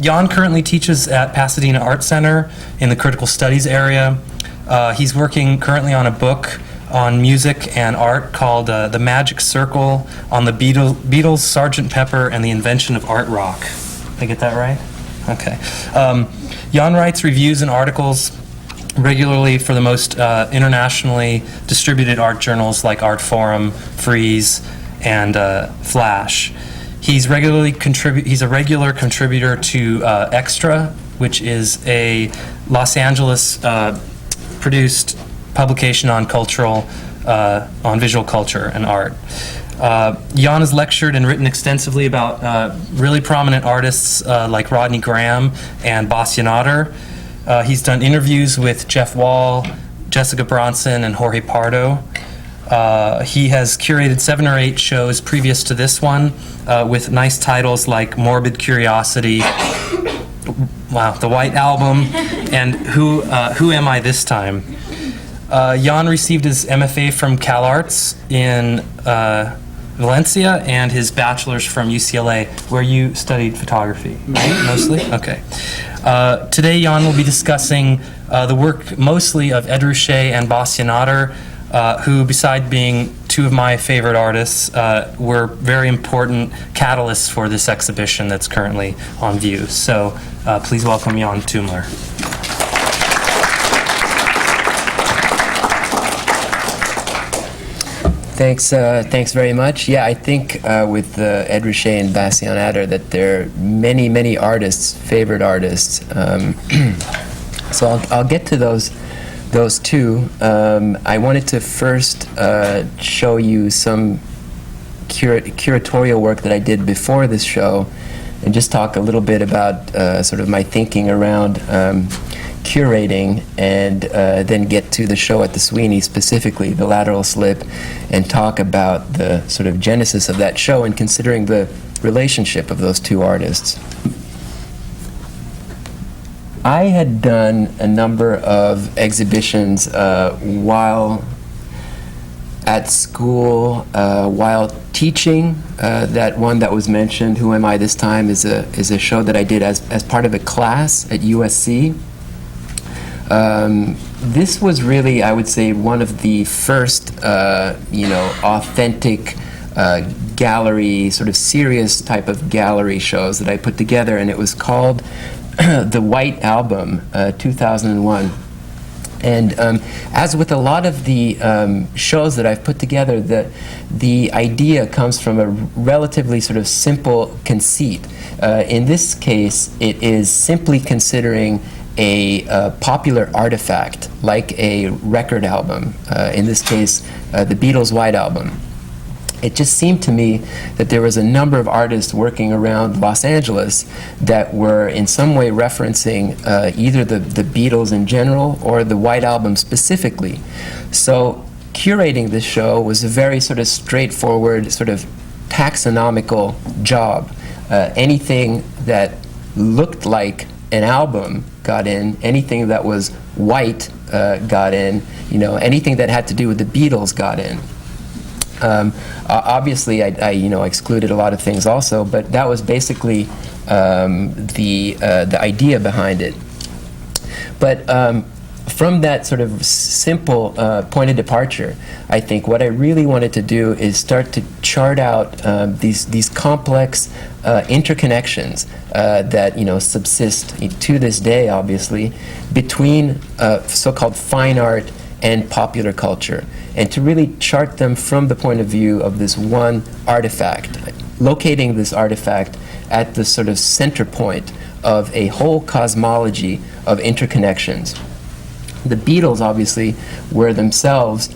Jan currently teaches at Pasadena Art Center in the Critical Studies area. He's working currently on a book on music and art called The Magic Circle on the Beatles, Sgt. Pepper, and the Invention of Art Rock. Did I get that right? Okay. Jan writes reviews and articles regularly for the most internationally distributed art journals like Art Forum, Freeze, and Flash. He's a regular contributor to Extra, which is a Los Angeles produced publication on on visual culture and art. Jan has lectured and written extensively about really prominent artists like Rodney Graham and Bastian Ader. He's done interviews with Jeff Wall, Jessica Bronson, and Jorge Pardo. He has curated 7 or 8 shows previous to this one with nice titles like Morbid Curiosity, wow, The White Album, and Who Am I This Time? Jan received his MFA from CalArts in Valencia and his bachelor's from UCLA, where you studied photography, right? Mostly? Okay. Today, Jan will be discussing the work mostly of Ed Ruscha and Bastian Ader, who, beside being 2 of my favorite artists, were very important catalysts for this exhibition that's currently on view. So please welcome Jan Tumlir. Thanks very much. Yeah, I think with Ed Ruscha and Bastian Ader that they're many, many artists, favorite artists. So I'll get to those 2. I wanted to first show you some curatorial work that I did before this show, and just talk a little bit about sort of my thinking around curating, and then get to the show at the Sweeney, specifically the Lateral Slip, and talk about the sort of genesis of that show and considering the relationship of those 2 artists. I had done a number of exhibitions while at school, while teaching. That one that was mentioned, Who Am I This Time, is a show that I did as part of a class at USC. This was really, I would say, one of the first, authentic gallery, sort of serious type of gallery shows that I put together, and it was called The White Album, 2001. And as with a lot of the shows that I've put together, the idea comes from a relatively sort of simple conceit. In this case, it is simply considering a popular artifact, like a record album, in this case, the Beatles' White Album. It just seemed to me that there was a number of artists working around Los Angeles that were in some way referencing either the Beatles in general or the White Album specifically. So curating this show was a very sort of straightforward, sort of taxonomical job. Anything that looked like an album got in, anything that was white got in, anything that had to do with the Beatles got in. Obviously, I excluded a lot of things also, but that was basically the idea behind it. But from that sort of simple point of departure, I think what I really wanted to do is start to chart out these complex interconnections that subsist to this day, obviously, between so-called fine art and popular culture, and to really chart them from the point of view of this one artifact, locating this artifact at the sort of center point of a whole cosmology of interconnections. The Beatles, obviously, were themselves,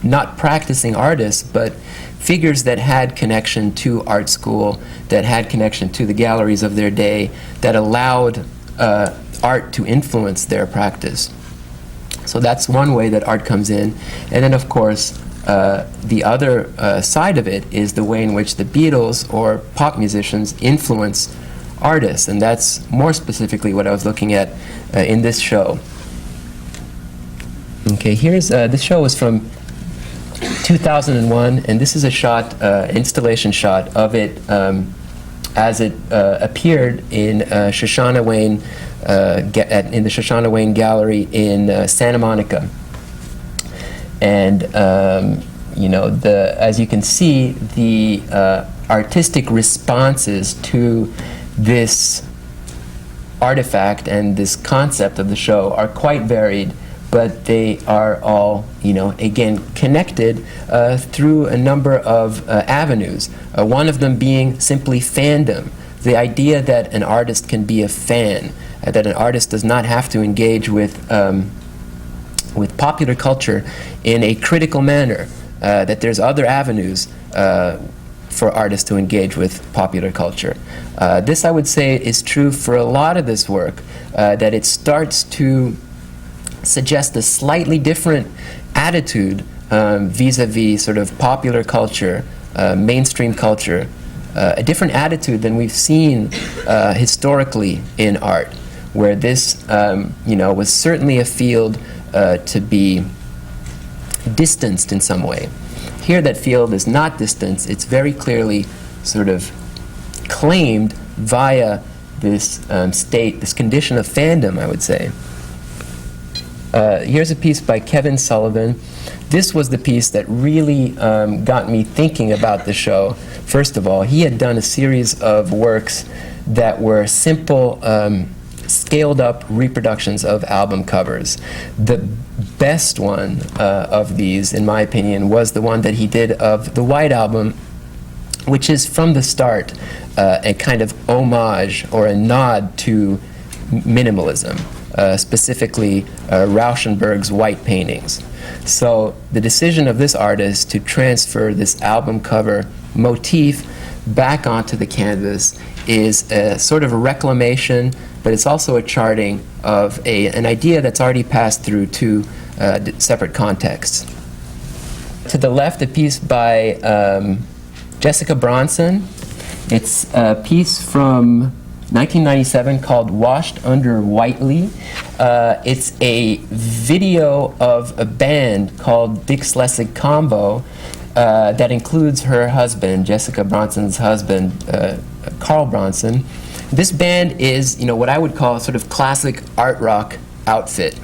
not practicing artists, but figures that had connection to art school, that had connection to the galleries of their day, that allowed art to influence their practice. So that's one way that art comes in. And then, of course, the other side of it is the way in which the Beatles or pop musicians influence artists, and that's more specifically what I was looking at in this show. Okay, here's this show was from 2001, and this is a shot, installation shot of it as it appeared in Shoshana Wayne, in the Shoshana Wayne Gallery in Santa Monica. And as you can see, the artistic responses to this artifact and this concept of the show are quite varied, but they are all, again, connected through a number of avenues. One of them being simply fandom, the idea that an artist can be a fan, that an artist does not have to engage with popular culture in a critical manner, that there's other avenues for artists to engage with popular culture. This, I would say, is true for a lot of this work, that it starts to suggest a slightly different attitude vis-a-vis sort of popular culture, mainstream culture, a different attitude than we've seen historically in art, where this was certainly a field to be distanced in some way. Here that field is not distanced, it's very clearly sort of claimed via this state, this condition of fandom, I would say. Here's a piece by Kevin Sullivan. This was the piece that really got me thinking about the show. First of all, he had done a series of works that were simple, scaled-up reproductions of album covers. The best one of these, in my opinion, was the one that he did of the White Album, which is from the start a kind of homage or a nod to minimalism, specifically Rauschenberg's white paintings. So the decision of this artist to transfer this album cover motif back onto the canvas is a sort of a reclamation, but it's also a charting of an idea that's already passed through two separate contexts. To the left, a piece by Jessica Bronson. It's a piece from 1997 called Washed Under Whitely. It's a video of a band called Dick Schlesig Combo that includes her husband, Jessica Bronson's husband, Carl Bronson. This band is, what I would call a sort of classic art rock outfit.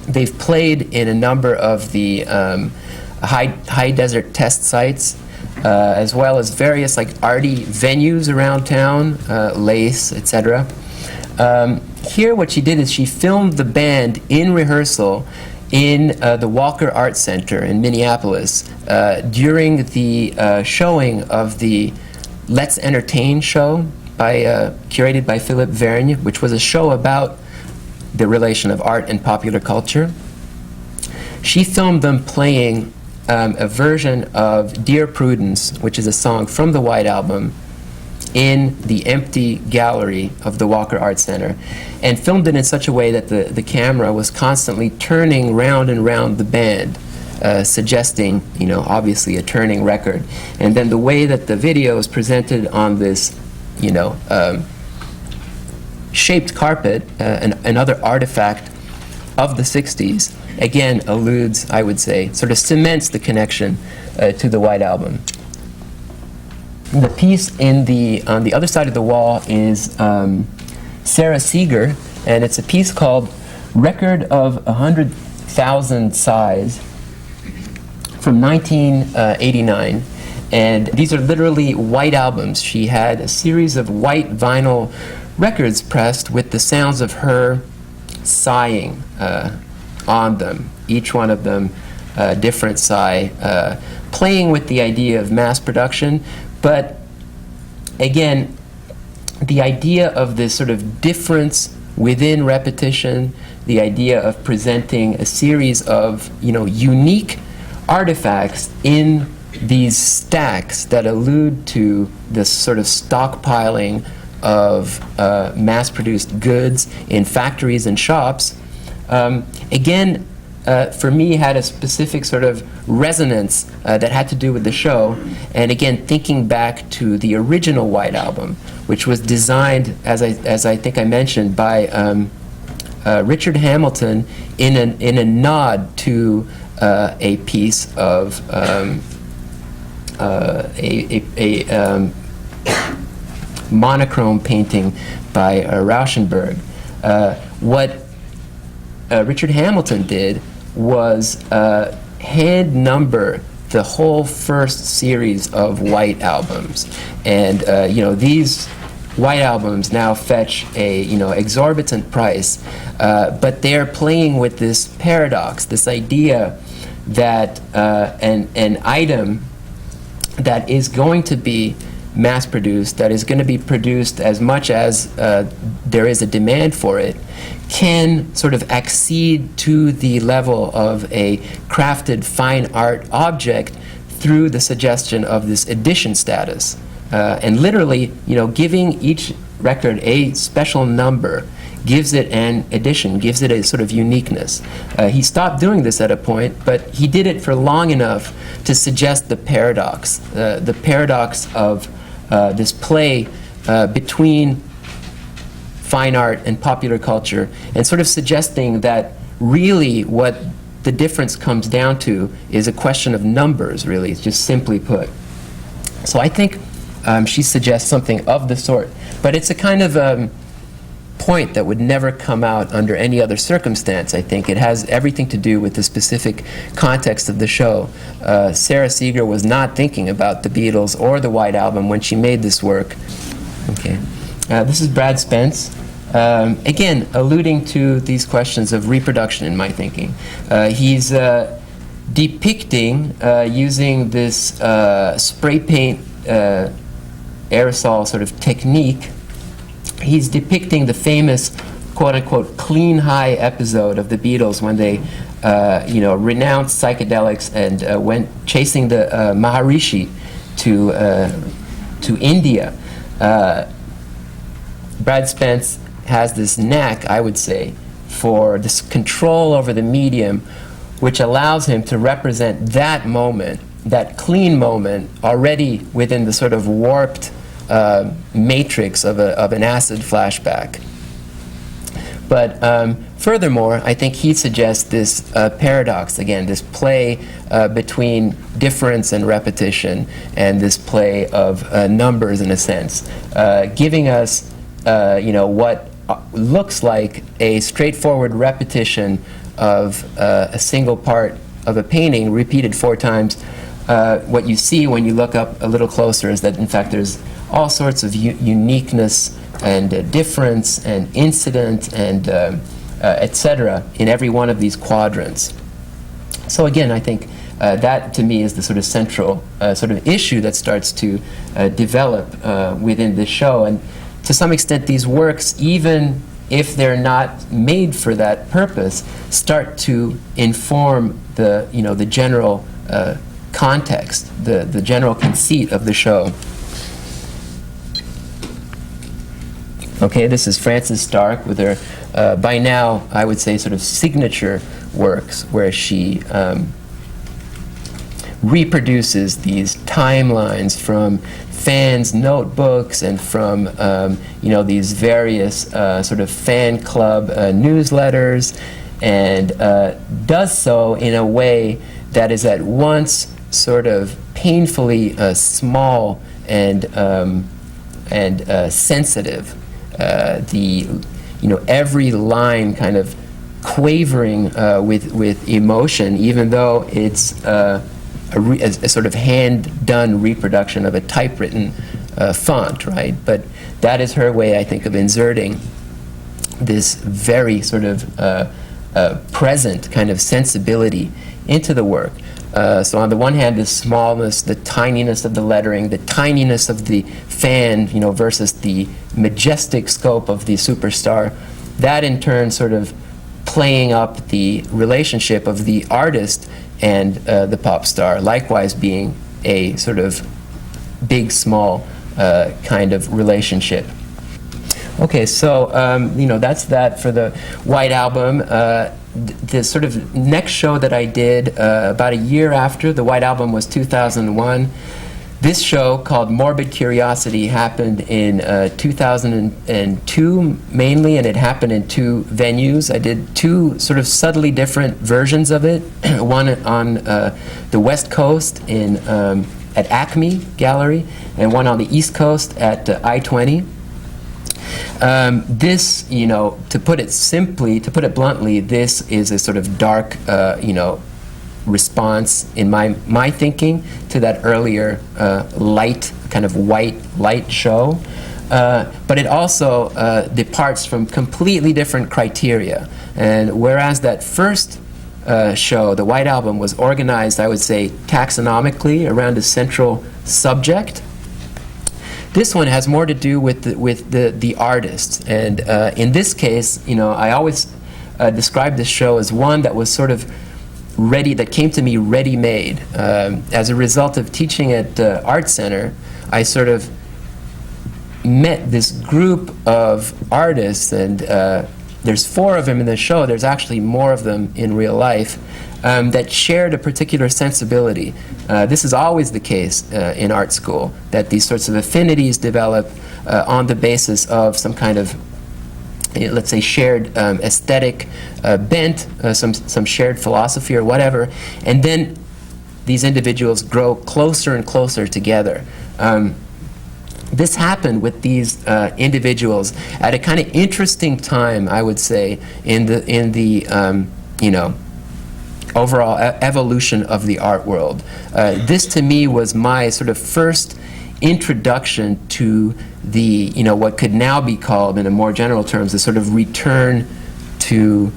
They've played in a number of the high desert test sites, as well as various arty venues around town, Lace, etc. Here what she did is she filmed the band in rehearsal in the Walker Art Center in Minneapolis during the showing of the Let's Entertain show curated by Philippe Vergne, which was a show about the relation of art and popular culture. She filmed them playing a version of Dear Prudence, which is a song from the White Album, in the empty gallery of the Walker Art Center, and filmed it in such a way that the camera was constantly turning round and round the band, suggesting, obviously a turning record. And then the way that the video is presented on this, shaped carpet, another artifact of the 60s, again alludes, I would say, sort of cements the connection to the White Album. The piece on the other side of the wall is Sarah Seeger, and it's a piece called Record of 100,000 Size from 1989. And these are literally white albums. She had a series of white vinyl records pressed with the sounds of her sighing on them, each one of them different sigh, playing with the idea of mass production, but again, the idea of this sort of difference within repetition, the idea of presenting a series of unique artifacts in these stacks that allude to this sort of stockpiling of mass-produced goods in factories and shops, again, for me, had a specific sort of resonance that had to do with the show. And again, thinking back to the original White Album, which was designed, as I think I mentioned, by Richard Hamilton in a nod to a piece of monochrome painting by Rauschenberg. What Richard Hamilton did was hand number the whole first series of White albums, and these White albums now fetch a exorbitant price, but they're playing with this paradox, this idea that an item that is going to be mass-produced, that is going to be produced as much as there is a demand for it, can sort of accede to the level of a crafted fine art object through the suggestion of this edition status. And literally, giving each record a special number gives it an edition, gives it a sort of uniqueness. He stopped doing this at a point, but he did it for long enough to suggest the paradox of this play between fine art and popular culture, and sort of suggesting that really what the difference comes down to is a question of numbers, really, just simply put. So I think she suggests something of the sort, but it's a kind of point that would never come out under any other circumstance. I think it has everything to do with the specific context of the show. Sarah Seeger was not thinking about the Beatles or the White Album when she made this work. Okay, this is Brad Spence. Again, alluding to these questions of reproduction in my thinking. He's depicting, using this spray paint aerosol sort of technique, he's depicting the famous quote-unquote clean high episode of the Beatles when they renounced psychedelics and went chasing the Maharishi to India. Brad Spence has this knack, I would say, for this control over the medium, which allows him to represent that moment, that clean moment, already within the sort of warped matrix of an acid flashback. But furthermore, I think he suggests this paradox, again, this play between difference and repetition, and this play of numbers, in a sense, giving us what looks like a straightforward repetition of a single part of a painting repeated 4 times. What you see when you look up a little closer is that, in fact, there's all sorts of uniqueness and difference and incident and etc. in every one of these quadrants. So again, I think that to me is the sort of central sort of issue that starts to develop within this show. And to some extent, these works, even if they're not made for that purpose, start to inform the general context, the general conceit of the show. Okay, this is Frances Stark with her, by now, I would say, sort of signature works, where she reproduces these timelines from fans' notebooks and from these various sort of fan club newsletters, and does so in a way that is at once sort of painfully small and sensitive. Every line kind of quavering with emotion, even though it's a sort of hand-done reproduction of a typewritten font, right? But that is her way, I think, of inserting this very sort of present kind of sensibility into the work. So on the one hand, the smallness, the tininess of the lettering, the tininess of the fan, versus the majestic scope of the superstar, that in turn sort of playing up the relationship of the artist and the pop star, likewise being a sort of big-small kind of relationship. Okay, so that's that for the White Album. The sort of next show that I did about a year after the White Album was 2001. This show, called Morbid Curiosity, happened in 2002 mainly, and it happened in 2 venues. I did 2 sort of subtly different versions of it. One on the West Coast in at Acme Gallery and one on the East Coast at I-20. This, to put it simply, to put it bluntly, this is a sort of dark, response in my thinking to that earlier light, kind of white light show. But it also departs from completely different criteria. And whereas that first show, the White Album, was organized, I would say, taxonomically around a central subject, this one has more to do with the artist. And in this case, I always describe this show as one that was sort of ready, that came to me ready-made. As a result of teaching at Art Center, I sort of met this group of artists, and there's 4 of them in the show. There's actually more of them in real life, that shared a particular sensibility. This is always the case in art school, that these sorts of affinities develop on the basis of some kind of, let's say, shared aesthetic bent, some shared philosophy or whatever, and then these individuals grow closer and closer together. This happened with these individuals at a kind of interesting time, I would say, in the overall evolution of the art world. This, to me, was my sort of first introduction to the, what could now be called, in a more general terms, the sort of return to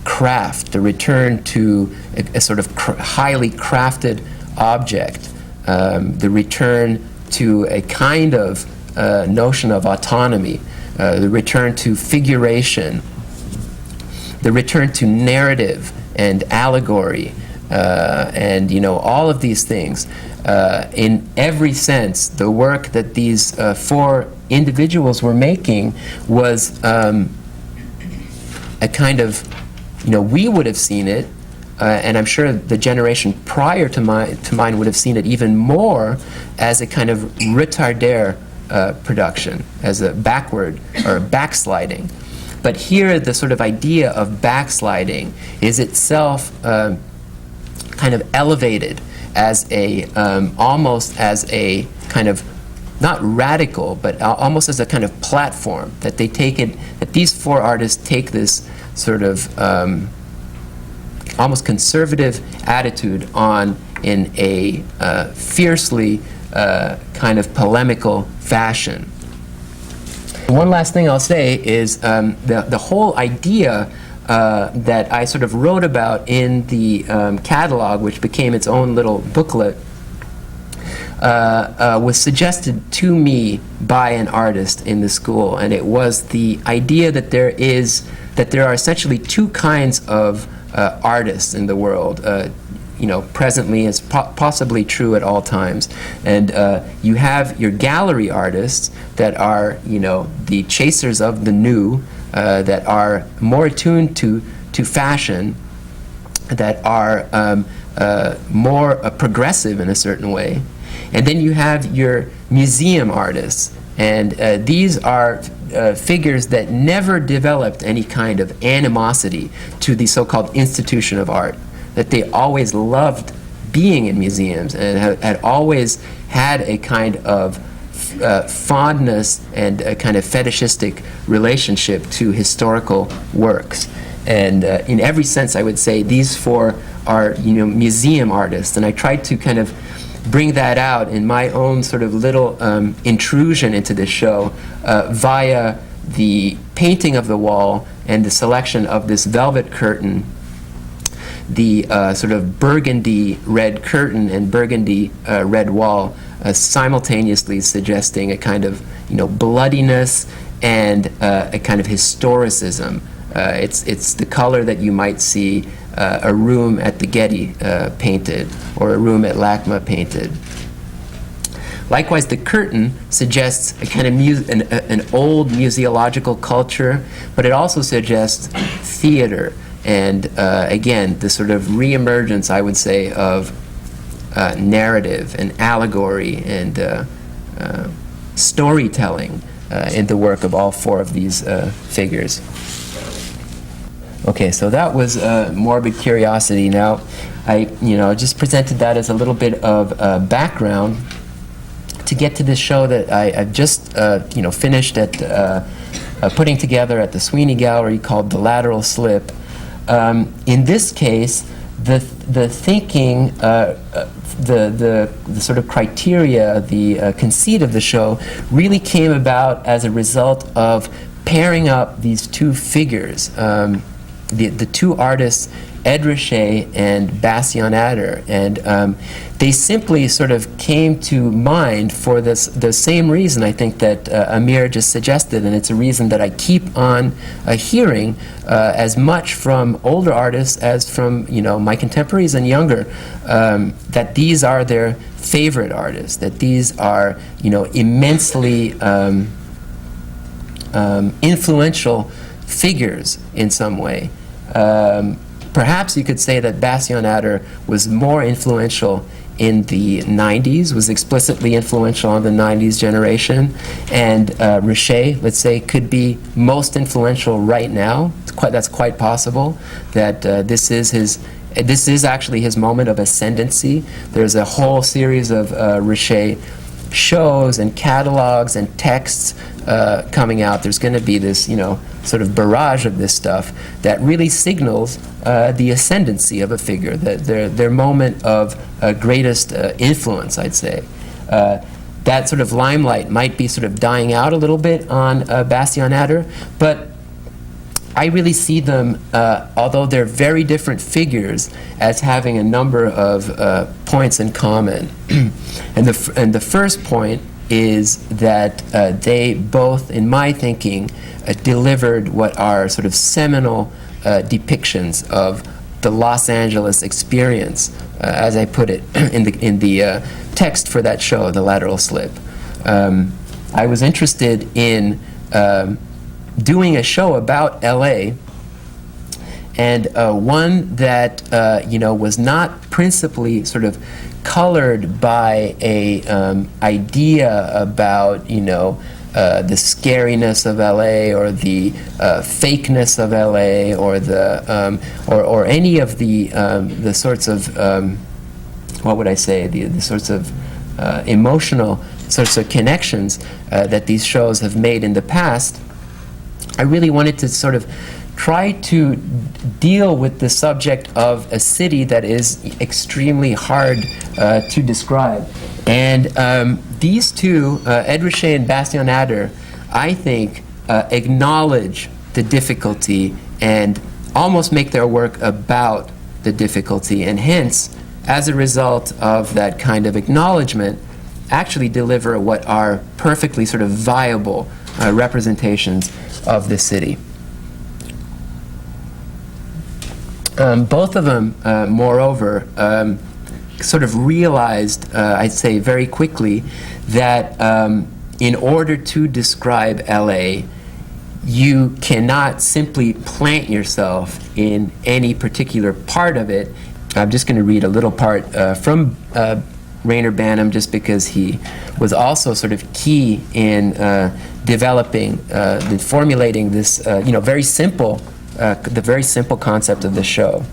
craft, the return to a sort of highly crafted object, the return to a kind of notion of autonomy, the return to figuration, the return to narrative and allegory, and all of these things. In every sense, the work that these 4 individuals were making was a kind of, we would have seen it, and I'm sure the generation prior to mine would have seen it even more as a kind of retardaire production, as a backward or backsliding. But here, the sort of idea of backsliding is itself kind of elevated as a, almost as a kind of, not radical, but almost as a kind of platform, that they take it, that these 4 artists take this sort of almost conservative attitude on in a fiercely kind of polemical fashion. One last thing I'll say is the whole idea that I sort of wrote about in the catalog, which became its own little booklet, was suggested to me by an artist in the school, and it was the idea that there are essentially 2 kinds of artists in the world. Presently, is possibly true at all times. And you have your gallery artists that are, the chasers of the new, that are more attuned to fashion, that are more progressive in a certain way. And then you have your museum artists. And these are figures that never developed any kind of animosity to the so-called institution of art, that they always loved being in museums and had always had a kind of fondness and a kind of fetishistic relationship to historical works. And in every sense, I would say these 4 are, museum artists. And I tried to kind of bring that out in my own sort of little intrusion into the show via the painting of the wall and the selection of this velvet curtain, the sort of burgundy red curtain and burgundy red wall, simultaneously suggesting a kind of bloodiness and a kind of historicism. It's the color that you might see a room at the Getty painted, or a room at LACMA painted. Likewise, the curtain suggests a kind of an old museological culture, but it also suggests theater. And again, the sort of reemergence, I would say, of narrative and allegory and storytelling in the work of all 4 of these figures. Okay, so that was Morbid Curiosity. Now, I just presented that as a little bit of background to get to this show that I've just finished at putting together at the Sweeney Gallery, called The Lateral Slip. In this case, the thinking, the sort of criteria, the conceit of the show really came about as a result of pairing up these two figures, the two artists, Ed Ruscha and Bastian Ader, and they simply sort of came to mind for the same reason I think that Amir just suggested, and it's a reason that I keep on hearing as much from older artists as from my contemporaries and younger, that these are their favorite artists, that these are immensely influential figures in some way. Perhaps you could say that Bastian Ader was more influential in the 90s, was explicitly influential on the 90s generation, and Ruscha, let's say, could be most influential right now. That's quite possible, that this is actually his moment of ascendancy. There's a whole series of Ruscha shows and catalogs and texts coming out. There's going to be this, sort of barrage of this stuff that really signals the ascendancy of a figure, their moment of greatest influence, I'd say. That sort of limelight might be sort of dying out a little bit on Bastian Ader, but I really see them, although they're very different figures, as having a number of points in common. And the first point is that they both, in my thinking, delivered what are sort of seminal depictions of the Los Angeles experience, as I put it in the text for that show, The Lateral Slip. I was interested in doing a show about LA, and one that was not principally sort of colored by a idea about the scariness of LA, or the fakeness of LA, or the or any of the sorts of what would I say, the sorts of emotional sorts of connections that these shows have made in the past. I really wanted to sort of try to deal with the subject of a city that is extremely hard to describe. And these two, Ed Ruscha and Bastian Ader, I think acknowledge the difficulty and almost make their work about the difficulty, and hence, as a result of that kind of acknowledgement, actually deliver what are perfectly sort of viable representations of the city. Both of them, moreover, sort of realized, I'd say very quickly, that in order to describe LA, you cannot simply plant yourself in any particular part of it. I'm just going to read a little part from Rainer Banham, just because he was also sort of key in developing, formulating this, very simple, the very simple concept of the show.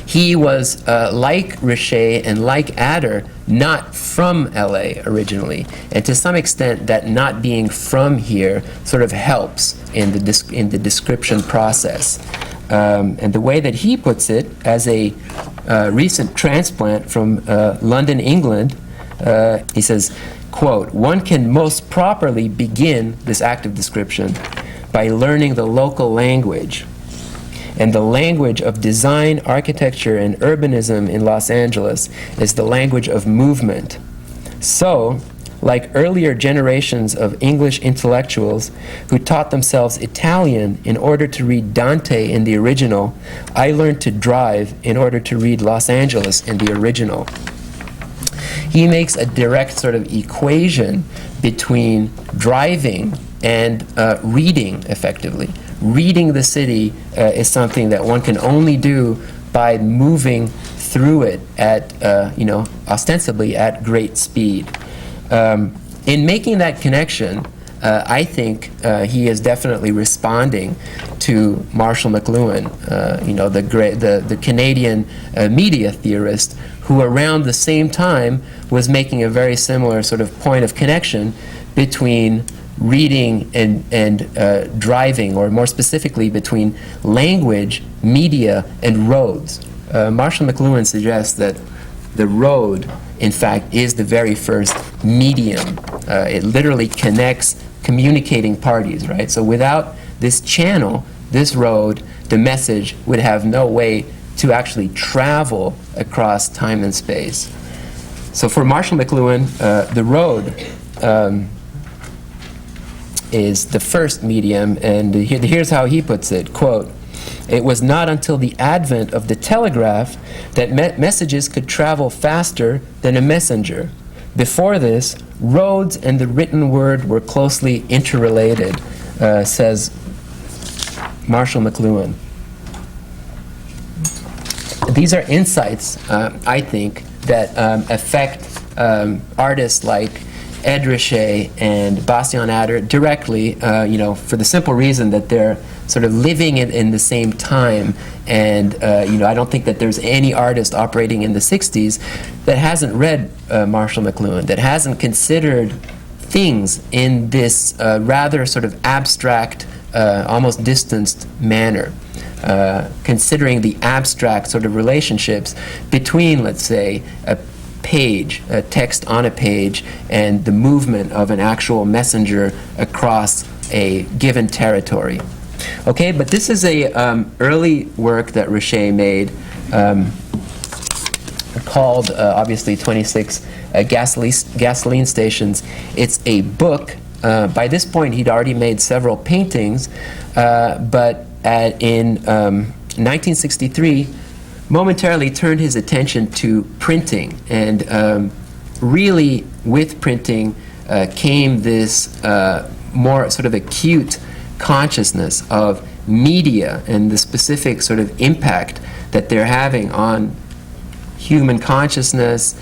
He was, like Ruscha and like Ader, not from LA originally, and to some extent that not being from here sort of helps in the description process. And the way that he puts it, as a recent transplant from London, England, he says, quote, "One can most properly begin this active description by learning the local language. And the language of design, architecture, and urbanism in Los Angeles is the language of movement. So, like earlier generations of English intellectuals who taught themselves Italian in order to read Dante in the original, I learned to drive in order to read Los Angeles in the original." He makes a direct sort of equation between driving and reading, effectively. Reading the city is something that one can only do by moving through it at, ostensibly at great speed. In making that connection, I think he is definitely responding to Marshall McLuhan, the Canadian media theorist, who around the same time was making a very similar sort of point of connection between reading and driving, or more specifically between language, media, and roads. Marshall McLuhan suggests that the road, in fact, is the very first medium. It literally connects communicating parties, right? So without this channel, this road, the message would have no way to actually travel across time and space. So for Marshall McLuhan, the road is the first medium, and here's how he puts it, quote, "It was not until the advent of the telegraph that messages could travel faster than a messenger. Before this, roads and the written word were closely interrelated," says Marshall McLuhan. These are insights, I think, that affect artists like Ed Ruscha and Bastien Ader directly, for the simple reason that they're sort of living in the same time. And I don't think that there's any artist operating in the 60s that hasn't read Marshall McLuhan, that hasn't considered things in this rather sort of abstract, almost distanced manner. Considering the abstract sort of relationships between, let's say, a page, a text on a page, and the movement of an actual messenger across a given territory. Okay, but this is a early work that Ruscha made called, obviously, 26 Gasoline Stations. It's a book. By this point, he'd already made several paintings, but in 1963, momentarily turned his attention to printing. And really, with printing came this more sort of acute consciousness of media and the specific sort of impact that they're having on human consciousness,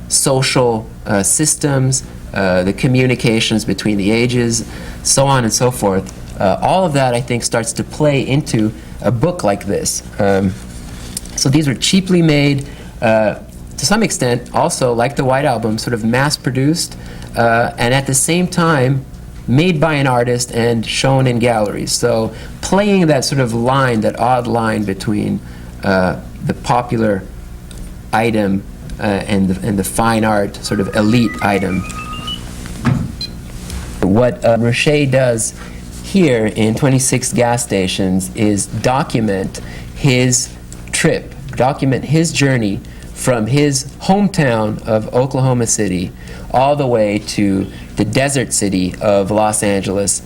social systems, the communications between the ages, so on and so forth. All of that, I think, starts to play into a book like this. So these are cheaply made, to some extent, also, like the White Album, sort of mass-produced, and at the same time, made by an artist and shown in galleries. So playing that sort of line, that odd line between the popular item and the fine art, sort of elite item. What Ruscha does here in 26 Gas Stations is document his trip, document his journey from his hometown of Oklahoma City all the way to the desert city of Los Angeles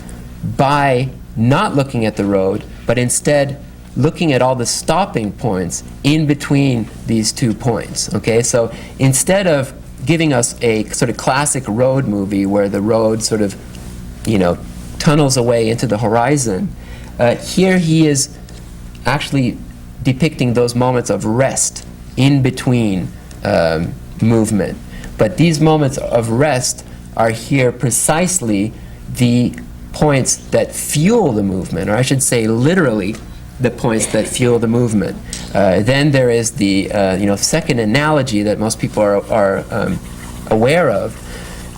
by not looking at the road, but instead looking at all the stopping points in between these 2 points. Okay, so instead of giving us a sort of classic road movie where the road sort of, tunnels away into the horizon, here he is actually depicting those moments of rest in between movement. But these moments of rest are here precisely the points that fuel the movement, or I should say literally the points that fuel the movement. Then there is the second analogy that most people are aware of,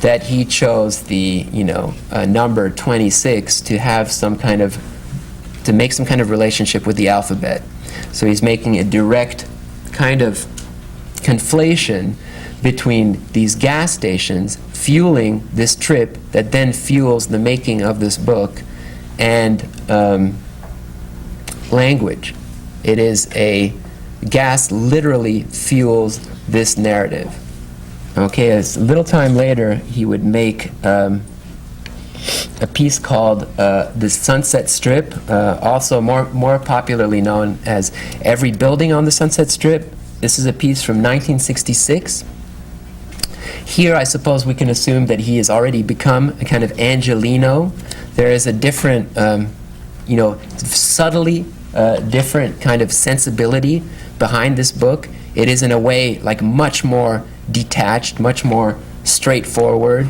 that he chose the number 26 to have to make some kind of relationship with the alphabet. So he's making a direct kind of conflation between these gas stations fueling this trip that then fuels the making of this book, and language. It is gas literally fuels this narrative. Okay, a little time later, he would make a piece called The Sunset Strip, also more popularly known as Every Building on the Sunset Strip. This is a piece from 1966. Here, I suppose we can assume that he has already become a kind of Angelino. There is a different, subtly different kind of sensibility behind this book. It is, in a way, like much more detached, much more straightforward.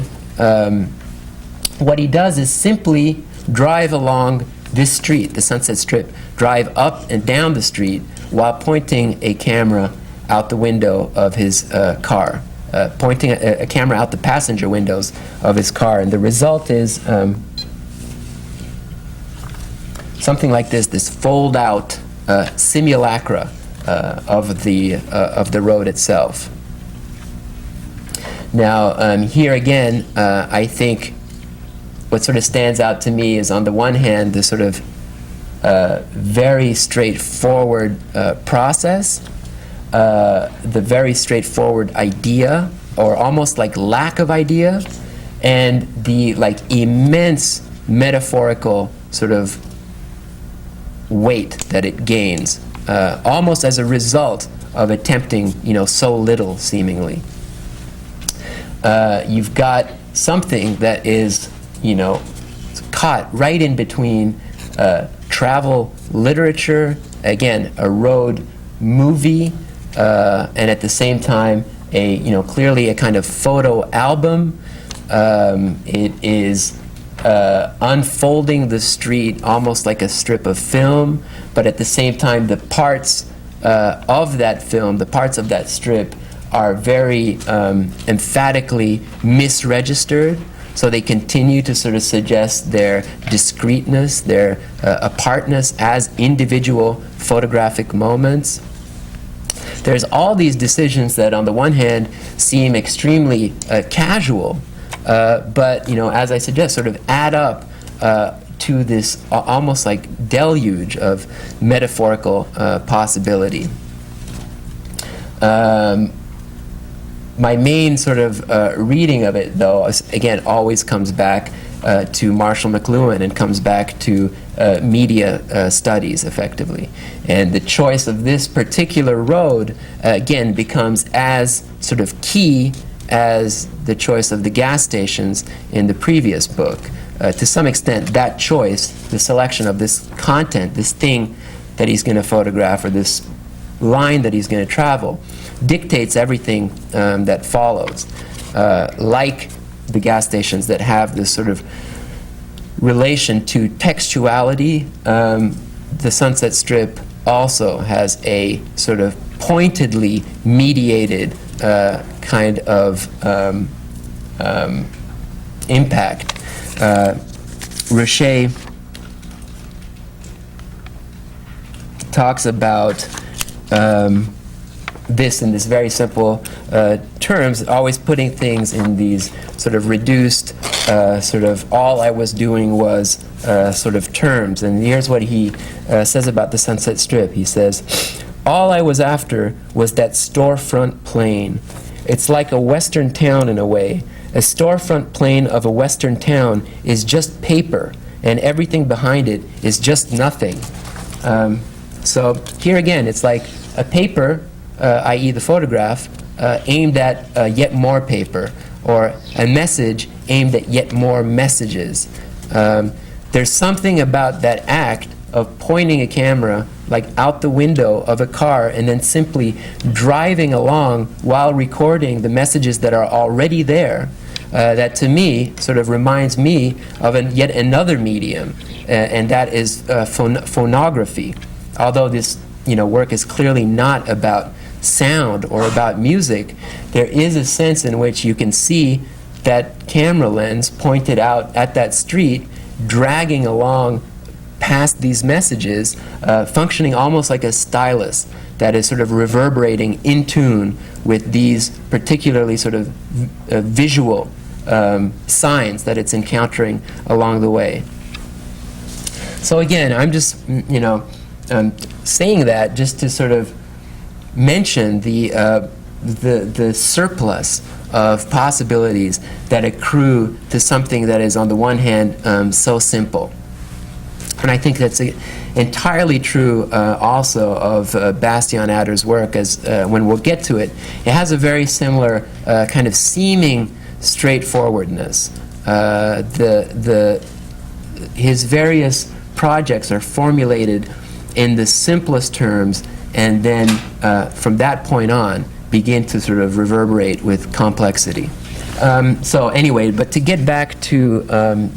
what he does is simply drive along this street, the Sunset Strip, drive up and down the street while pointing a camera out the window of his car, pointing a camera out the passenger windows of his car. And the result is something like this fold-out simulacra of the road itself. Now, here again, I think what sort of stands out to me is, on the one hand, the sort of very straightforward process, the very straightforward idea, or almost like lack of idea, and the like immense metaphorical sort of weight that it gains, almost as a result of attempting, so little, seemingly. You've got something that is, caught right in between travel literature, again, a road movie, and at the same time, clearly a kind of photo album. It is unfolding the street almost like a strip of film, but at the same time, the parts of that film, the parts of that strip, are very emphatically misregistered. So they continue to sort of suggest their discreteness, their apartness as individual photographic moments. There's all these decisions that, on the one hand, seem extremely casual, but, as I suggest, sort of add up to this almost like deluge of metaphorical possibility. My main sort of reading of it, though, again, always comes back to Marshall McLuhan and comes back to media studies, effectively. And the choice of this particular road, again, becomes as sort of key as the choice of the gas stations in the previous book. To some extent, that choice, the selection of this content, this thing that he's going to photograph, or this line that he's going to travel, dictates everything that follows. Like the gas stations that have this sort of relation to textuality, the Sunset Strip also has a sort of pointedly mediated kind of impact. Ruscha talks about this in this very simple terms, always putting things in these sort of reduced, sort of all I was doing was sort of terms. And here's what he says about the Sunset Strip. He says, "All I was after was that storefront plane. It's like a western town in a way. A storefront plane of a western town is just paper, and everything behind it is just nothing." So here again, it's like a paper, i.e. the photograph, aimed at yet more paper, or a message aimed at yet more messages. There's something about that act of pointing a camera like out the window of a car and then simply driving along while recording the messages that are already there, that to me sort of reminds me of yet another medium, and that is phonography. Although this work is clearly not about sound or about music, there is a sense in which you can see that camera lens pointed out at that street, dragging along past these messages, functioning almost like a stylus that is sort of reverberating in tune with these particularly sort of visual signs that it's encountering along the way. So again, I'm just saying that just to sort of mention the surplus of possibilities that accrue to something that is, on the one hand, so simple. And I think that's entirely true also of Bastian Ader's work, as when we'll get to it. It has a very similar kind of seeming straightforwardness. His various projects are formulated in the simplest terms, and then from that point on begin to sort of reverberate with complexity. So anyway, but to get back to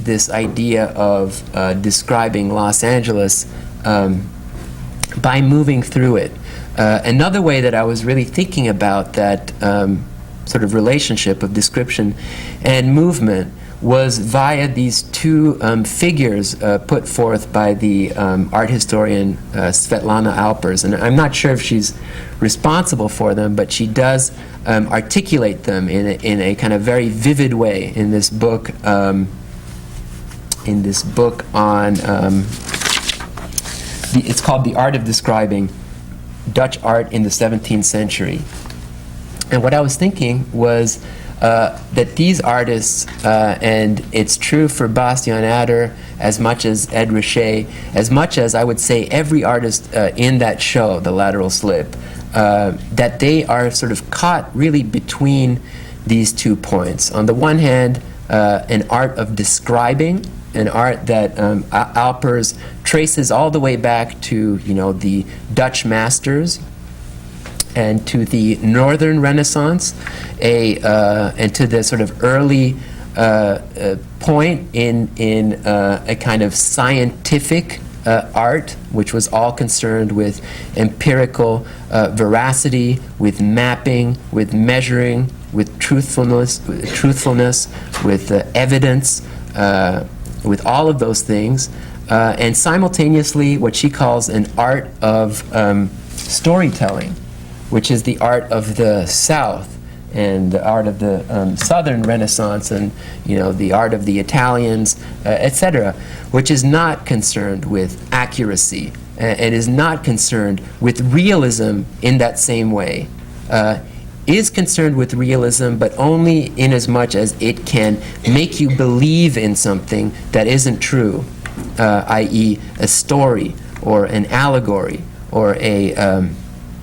this idea of describing Los Angeles by moving through it, another way that I was really thinking about that sort of relationship of description and movement was via these two figures put forth by the art historian Svetlana Alpers. And I'm not sure if she's responsible for them, but she does articulate them in a kind of very vivid way in this book on it's called The Art of Describing Dutch Art in the 17th Century. And what I was thinking was that these artists, and it's true for Bastiaan Ader as much as Ed Ruscha, as much as I would say every artist in that show, The Lateral Slip, that they are sort of caught really between these 2 points. On the one hand, an art of describing, an art that Alpers traces all the way back to, the Dutch masters and to the Northern Renaissance, and to the sort of early point in a kind of scientific art, which was all concerned with empirical veracity, with mapping, with measuring, with truthfulness, with evidence, with all of those things, and simultaneously what she calls an art of storytelling, which is the art of the South and the art of the Southern Renaissance, and the art of the Italians, etc., which is not concerned with accuracy and is not concerned with realism in that same way. Is concerned with realism, but only in as much as it can make you believe in something that isn't true, i.e. a story or an allegory or a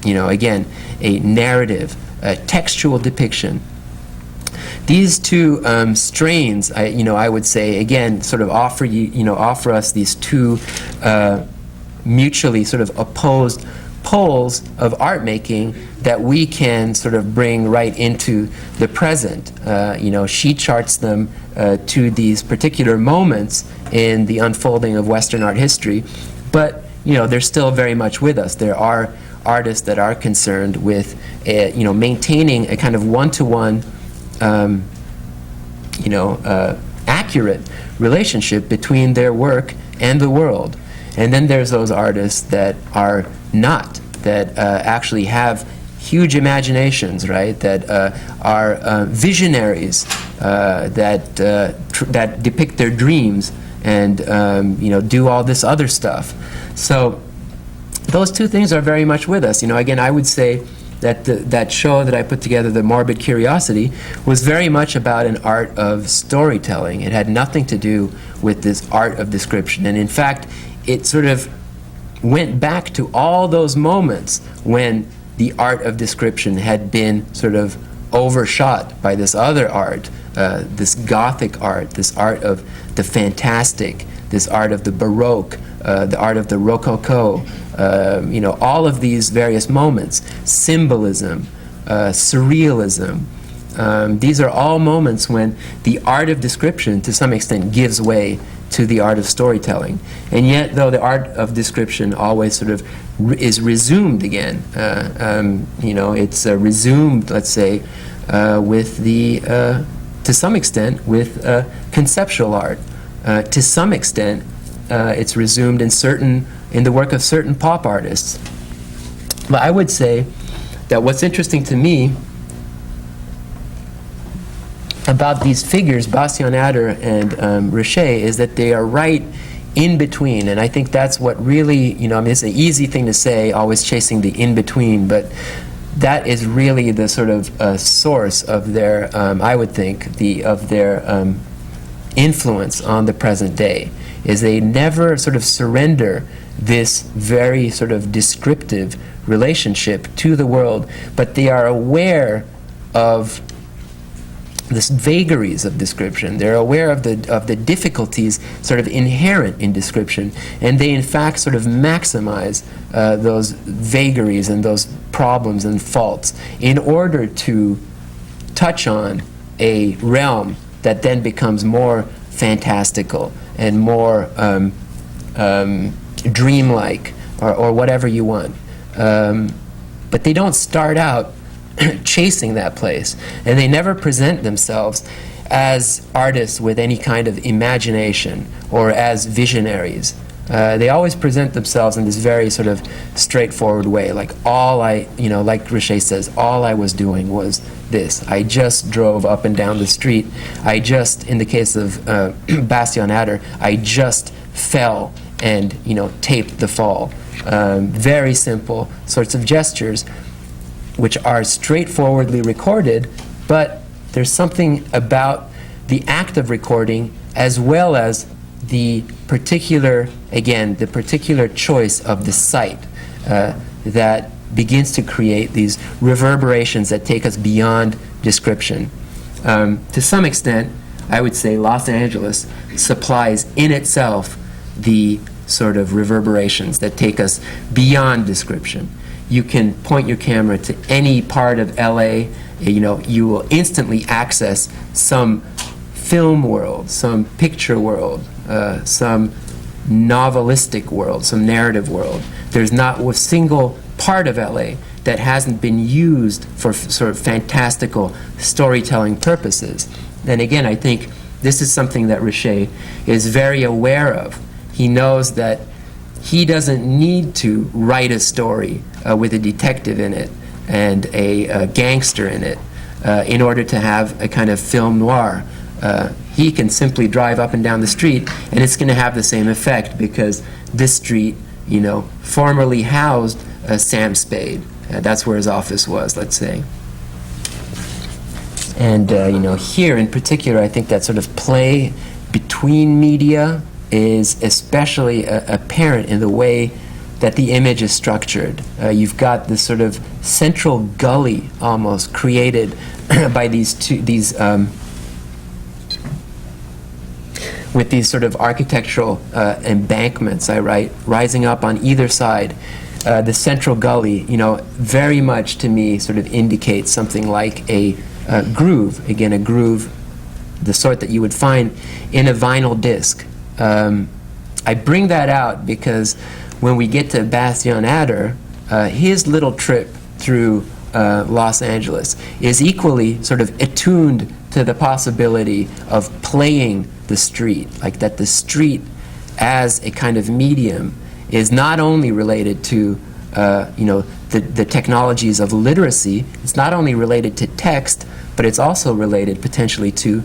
again, a narrative, a textual depiction. These two strains, I would say, again, sort of offer us these two mutually sort of opposed poles of art making that we can sort of bring right into the present. She charts them to these particular moments in the unfolding of Western art history, but they're still very much with us. There are artists that are concerned with maintaining a kind of one-to-one accurate relationship between their work and the world. And then there's those artists that are not, that actually have huge imaginations, right? That are visionaries, that depict their dreams and do all this other stuff. So those two things are very much with us. Again, I would say that that show that I put together, The Morbid Curiosity, was very much about an art of storytelling. It had nothing to do with this art of description. And in fact, it sort of went back to all those moments when the art of description had been sort of overshot by this other art, this Gothic art, this art of the fantastic, this art of the Baroque, the art of the Rococo, all of these various moments, symbolism, surrealism. These are all moments when the art of description, to some extent, gives way to the art of storytelling. And yet, though the art of description always sort of is resumed again, it's resumed, let's say, with the, to some extent, with conceptual art. To some extent, it's resumed in the work of certain pop artists. But I would say that what's interesting to me about these figures, Bastiaan Ader and Ruscha, is that they are right in between. And I think that's what really, it's an easy thing to say, always chasing the in-between, but that is really the sort of source of their, I would think, of their influence on the present day, is they never sort of surrender this very sort of descriptive relationship to the world, but they are aware of the vagaries of description. They're aware of the difficulties sort of inherent in description, and they in fact sort of maximize those vagaries and those problems and faults in order to touch on a realm that then becomes more fantastical and more dreamlike, or whatever you want. But they don't start out chasing that place, and they never present themselves as artists with any kind of imagination or as visionaries. They always present themselves in this very sort of straightforward way, like like Ruscha says, all I was doing was this. I just drove up and down the street. I just, in the case of Bastian Ader, I just fell and taped the fall. Very simple sorts of gestures, which are straightforwardly recorded, but there's something about the act of recording as well as the particular choice of the site that begins to create these reverberations that take us beyond description. To some extent, I would say Los Angeles supplies in itself the sort of reverberations that take us beyond description. You can point your camera to any part of LA, you will instantly access some film world, some picture world, some novelistic world, some narrative world. There's not a single part of LA that hasn't been used for sort of fantastical storytelling purposes. And again, I think this is something that Ruscha is very aware of. He knows that he doesn't need to write a story with a detective in it and a gangster in it in order to have a kind of film noir. He can simply drive up and down the street and it's going to have the same effect, because this street, formerly housed Sam Spade. That's where his office was, let's say. And, here in particular, I think that sort of play between media is especially apparent in the way that the image is structured. You've got this sort of central gully almost created by with these sort of architectural embankments, rising up on either side. The central gully, very much to me sort of indicates something like a groove. Again, a groove, the sort that you would find in a vinyl disc. I bring that out because when we get to Bastian Ader, his little trip through Los Angeles is equally sort of attuned to the possibility of playing the street, like that the street as a kind of medium is not only related to the technologies of literacy, it's not only related to text, but it's also related potentially to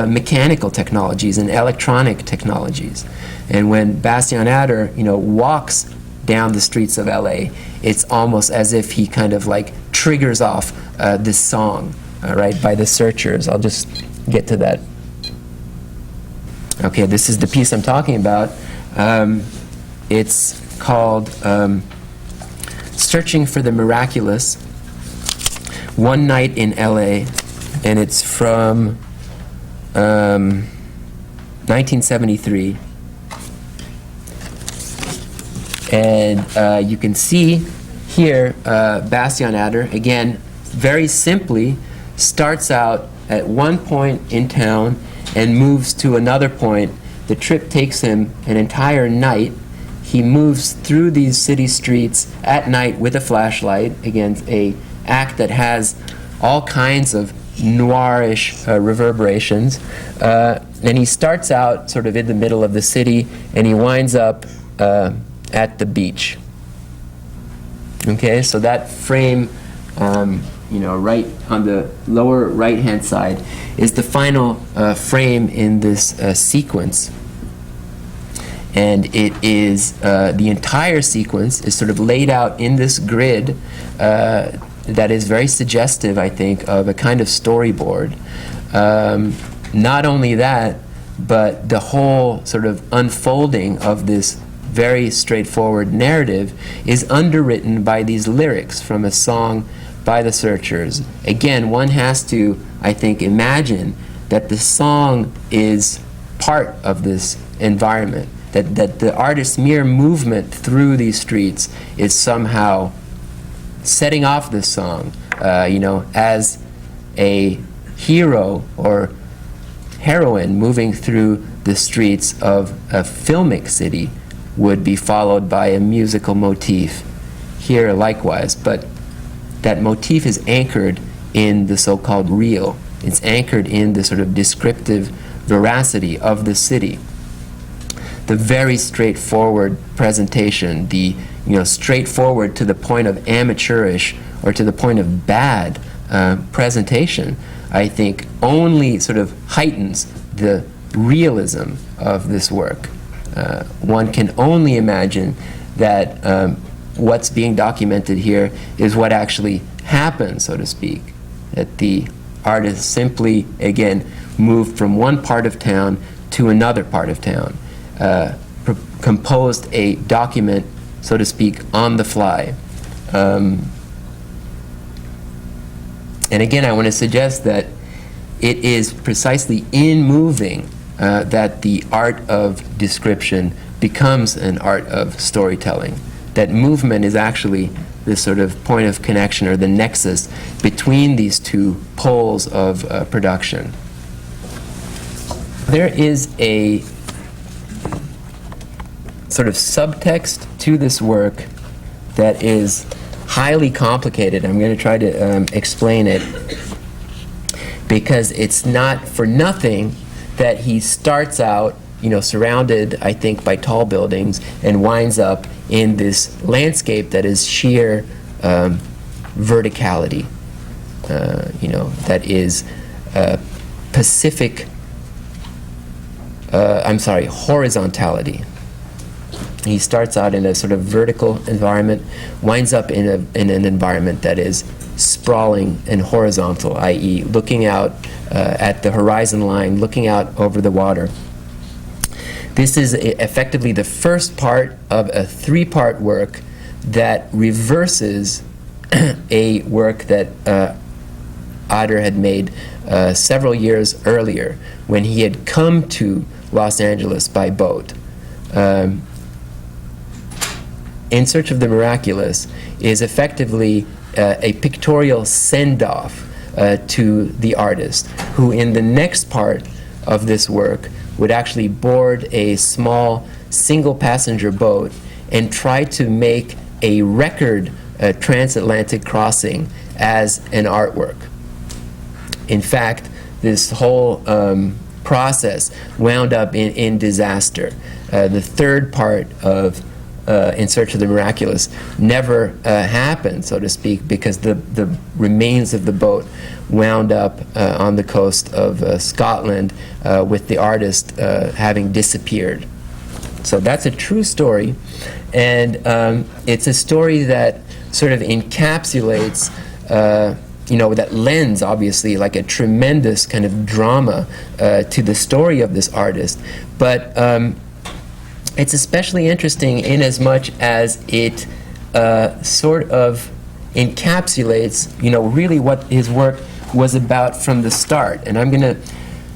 mechanical technologies and electronic technologies. And when Bastian Ader, walks down the streets of LA, it's almost as if he kind of like triggers off this song, by the Searchers. I'll just get to that. Okay, this is the piece I'm talking about. It's called Searching for the Miraculous, One Night in LA, and it's from 1973. And you can see here Bastian Ader, again, very simply starts out at one point in town and moves to another point. The trip takes him an entire night. He moves through these city streets at night with a flashlight, again, a act that has all kinds of noirish reverberations. And he starts out sort of in the middle of the city, and he winds up at the beach. Okay, so that frame, right on the lower right-hand side is the final frame in this sequence. And it is, the entire sequence is sort of laid out in this grid that is very suggestive, I think, of a kind of storyboard. Not only that, but the whole sort of unfolding of this very straightforward narrative is underwritten by these lyrics from a song by the Searchers. Again, one has to, I think, imagine that the song is part of this environment, that the artist's mere movement through these streets is somehow setting off this song, as a hero or heroine moving through the streets of a filmic city would be followed by a musical motif. Here likewise, but that motif is anchored in the so-called real. It's anchored in the sort of descriptive veracity of the city. The very straightforward presentation, the straightforward to the point of amateurish or to the point of bad presentation, I think only sort of heightens the realism of this work. One can only imagine that what's being documented here is what actually happened, so to speak, that the artist simply, again, moved from one part of town to another part of town, composed a document, so to speak, on the fly. And again, I want to suggest that it is precisely in moving that the art of description becomes an art of storytelling. That movement is actually this sort of point of connection or the nexus between these two poles of production. There is a sort of subtext to this work that is highly complicated. I'm going to try to explain it, because it's not for nothing that he starts out, surrounded, I think, by tall buildings and winds up in this landscape that is sheer verticality, that is horizontality. He starts out in a sort of vertical environment, winds up in an environment that is sprawling and horizontal, i.e. looking out at the horizon line, looking out over the water. This is effectively the first part of a three-part work that reverses a work that Ader had made several years earlier when he had come to Los Angeles by boat. In Search of the Miraculous is effectively a pictorial send-off to the artist, who in the next part of this work would actually board a small single-passenger boat and try to make a record transatlantic crossing as an artwork. In fact, this whole process wound up in disaster. The third part of In Search of the Miraculous never happened, so to speak, because the remains of the boat wound up on the coast of Scotland with the artist having disappeared. So that's a true story, and it's a story that sort of encapsulates, that lends, obviously, like a tremendous kind of drama to the story of this artist. But it's especially interesting in as much as it sort of encapsulates, really what his work was about from the start. And I'm going to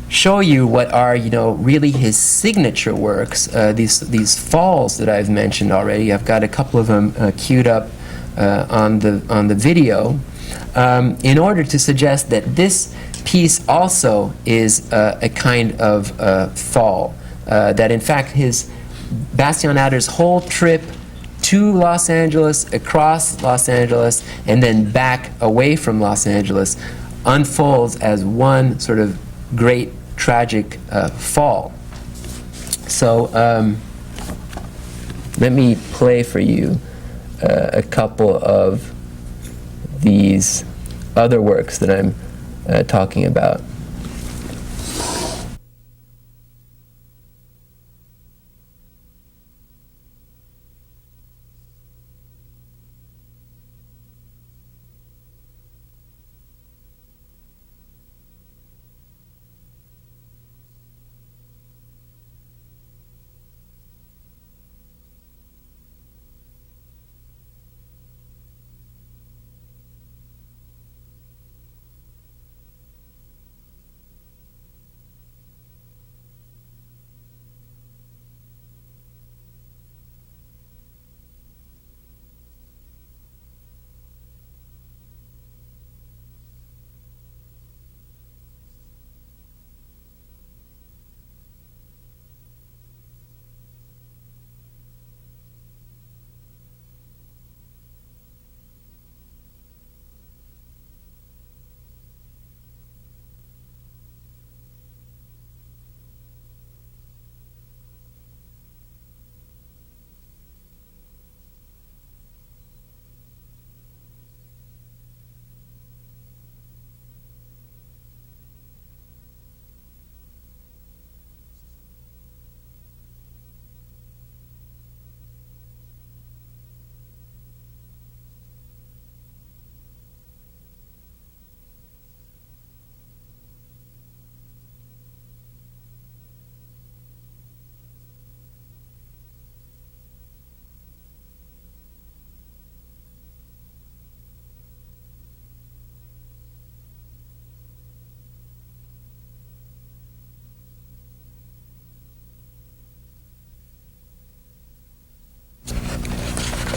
show you what are, really his signature works, these falls that I've mentioned already. I've got a couple of them queued up on the video, in order to suggest that this piece also is a kind of fall. That in fact Bastian Ader's whole trip to Los Angeles, across Los Angeles, and then back away from Los Angeles unfolds as one sort of great tragic fall. So let me play for you a couple of these other works that I'm talking about.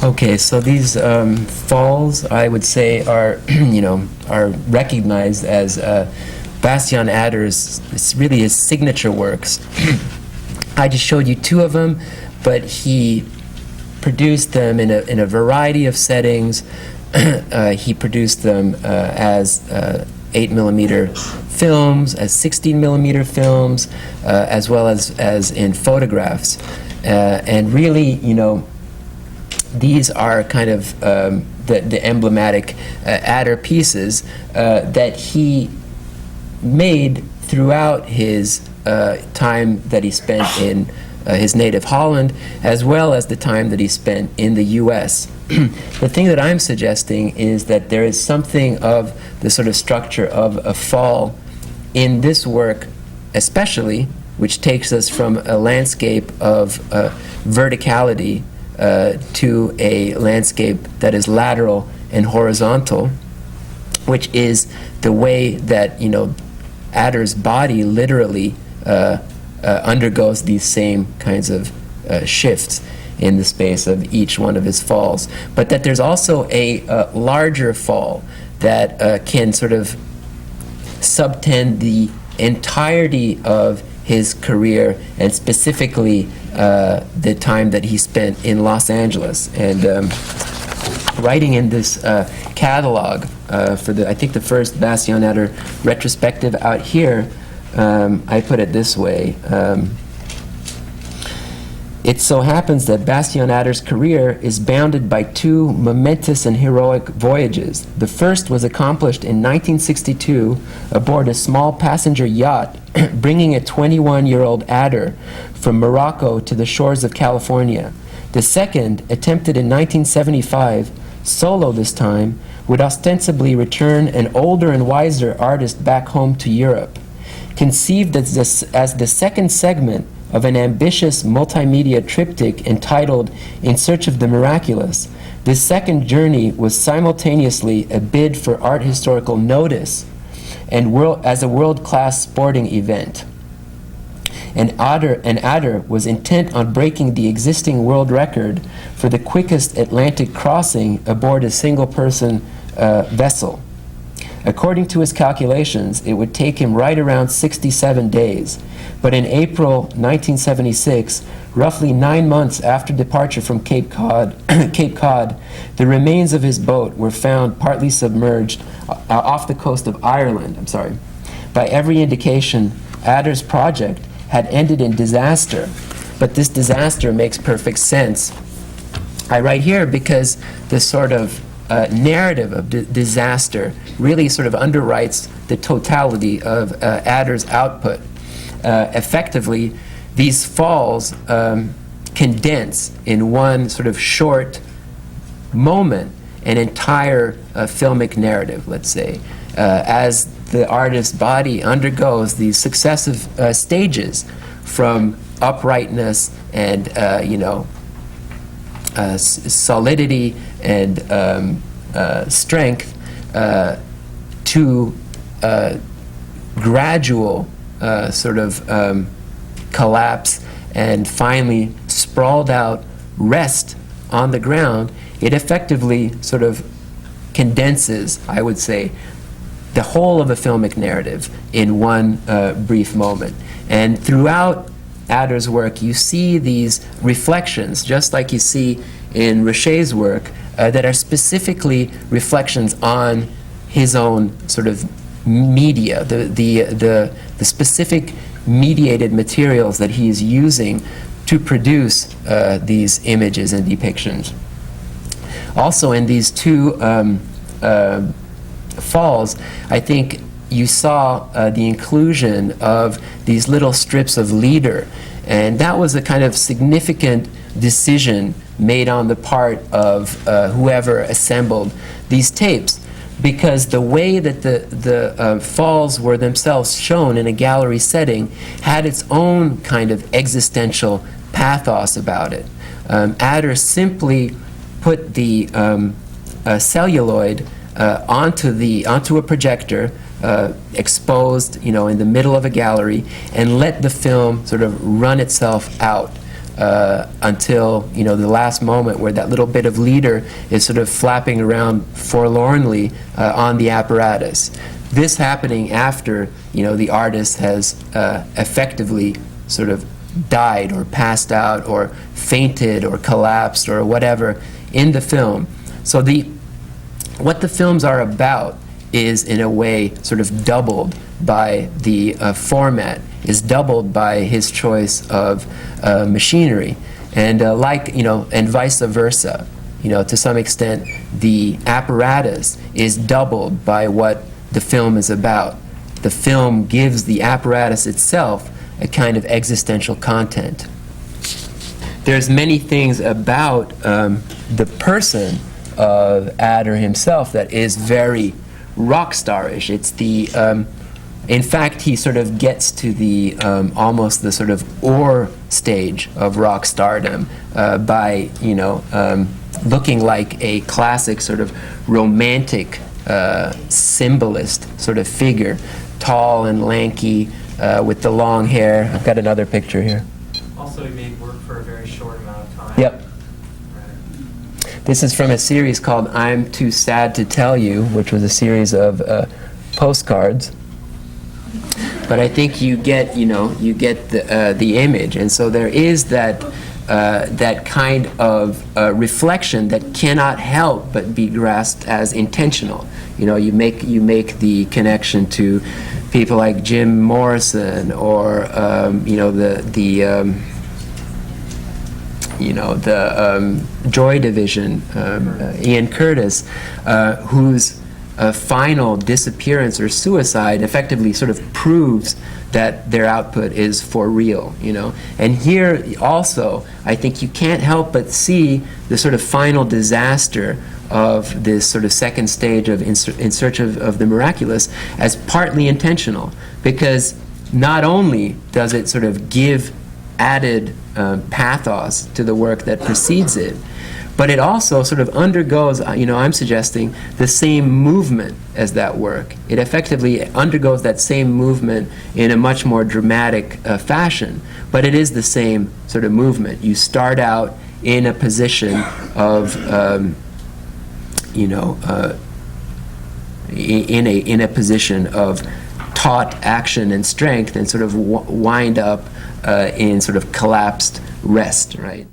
Okay, so these falls, I would say, are are recognized as Bastian Ader's. It's really his signature works. I just showed you two of them, but he produced them in a variety of settings. He produced them as 8mm films, as 16mm films, as well as in photographs, and really, these are kind of the emblematic Ader pieces that he made throughout his time that he spent in his native Holland, as well as the time that he spent in the U.S. The thing that I'm suggesting is that there is something of the sort of structure of a fall in this work, especially, which takes us from a landscape of verticality to a landscape that is lateral and horizontal, which is the way that Ader's body literally undergoes these same kinds of shifts in the space of each one of his falls. But that there's also a larger fall that can sort of subtend the entirety of his career, and specifically the time that he spent in Los Angeles. And writing in this catalog for I think the first Bastian Ader retrospective out here, I put it this way. It so happens that Bastian Ader's career is bounded by two momentous and heroic voyages. The first was accomplished in 1962 aboard a small passenger yacht, bringing a 21-year-old Ader from Morocco to the shores of California. The second, attempted in 1975, solo this time, would ostensibly return an older and wiser artist back home to Europe. Conceived as the second segment of an ambitious multimedia triptych entitled In Search of the Miraculous, this second journey was simultaneously a bid for art historical notice and as a world-class sporting event. And Ader was intent on breaking the existing world record for the quickest Atlantic crossing aboard a single-person vessel. According to his calculations, it would take him right around 67 days. But in April 1976, roughly 9 months after departure from Cape Cod, the remains of his boat were found partly submerged off the coast of Ireland. By every indication, Ader's project had ended in disaster. But this disaster makes perfect sense. I write here because the sort of narrative of disaster really sort of underwrites the totality of Ader's output. Effectively, these falls condense in one sort of short moment an entire filmic narrative, let's say, as the artist's body undergoes these successive stages from uprightness and solidity and strength to gradual sort of collapse and finally sprawled out rest on the ground. It effectively sort of condenses, I would say, the whole of a filmic narrative in one brief moment. And throughout Ader's work, you see these reflections, just like you see in Ruscha's work, that are specifically reflections on his own sort of media, the specific mediated materials that he is using to produce these images and depictions. Also, in these two falls, I think you saw the inclusion of these little strips of leader, and that was a kind of significant decision made on the part of whoever assembled these tapes, because the way that the falls were themselves shown in a gallery setting had its own kind of existential pathos about it. Ader simply put the celluloid onto a projector, exposed, in the middle of a gallery, and let the film sort of run itself out until, you know, the last moment where that little bit of leader is sort of flapping around forlornly on the apparatus. This happening after, you know, the artist has effectively sort of died or passed out or fainted or collapsed or whatever in the film. So what the films are about is, in a way, sort of doubled by the format, is doubled by his choice of machinery. And like, you know, and vice versa. You know, to some extent, the apparatus is doubled by what the film is about. The film gives the apparatus itself a kind of existential content. There's many things about the person of Ader himself that is very rock starish. It's the, in fact, he sort of gets to the almost the sort of ore stage of rock stardom by, you know, looking like a classic sort of romantic symbolist sort of figure, tall and lanky with the long hair. I've got another picture here. Also, he made work for a very short amount of time. Yep. This is from a series called I'm Too Sad to Tell You, which was a series of postcards. But I think you get, you know, you get the image, and so there is that that kind of reflection that cannot help but be grasped as intentional. You know, you make the connection to people like Jim Morrison or you know, the Joy Division, Ian Curtis, whose final disappearance or suicide effectively sort of proves that their output is for real, you know. And here also, I think you can't help but see the sort of final disaster of this sort of second stage of In Search of the Miraculous as partly intentional, because not only does it sort of give added pathos to the work that precedes it, but it also sort of undergoes, you know, I'm suggesting, the same movement as that work. It effectively undergoes that same movement in a much more dramatic fashion, but it is the same sort of movement. You start out in a position of, you know, in a position of taut action and strength, and sort of wind up in sort of collapsed rest, right?